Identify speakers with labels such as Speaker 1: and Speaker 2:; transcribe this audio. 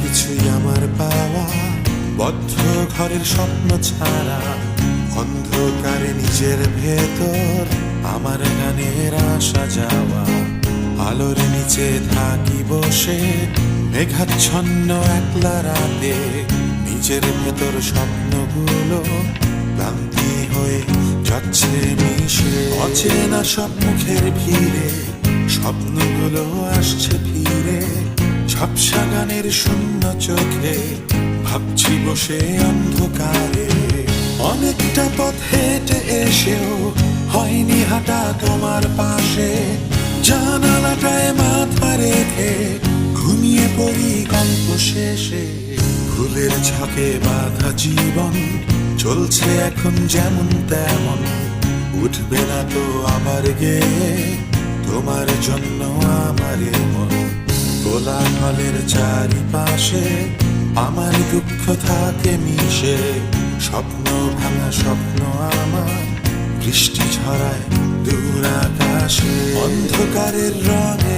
Speaker 1: কিছুই আমার পাওয়া, বদ্ধ ঘরের স্বপ্ন ছাড়া, অন্ধকারে নিজের ভেতর আমার গানের আসা যাওয়া। আলোর নিচে থাকি বসে মেঘাচ্ছন্ন একলা রাতে, নিজের ভেতর স্বপ্নগুলো ক্লান্তি হয়ে যাচ্ছে মিশে। অচেনা সব মুখের ভিড়ে স্বপ্নগুলো আসছে ফিরে, ঝাপসা গানের শূন্য চোখে ভাবছি বসে অন্ধকারে। অনেকটা পথ হেঁটে এসেও হয়নি হাঁটা তোমার পাশে, জানালাটায় মাথা রেখে ঘুমিয়ে পড়ি গল্প শেষে। ফুলের ঝাঁকে বাঁধা জীবন চলছে এখন যেমন তেমন, উঠবে না তো আবার গেয়ে তোমার জন্য আমার মন। কোলাহলের চারিপাশে আমার দুঃখ থাকে মিশে, স্বপ্ন ভাঙা স্বপ্ন আমার বৃষ্টি ঝরায় দূর আকাশে। অন্ধকারের রঙে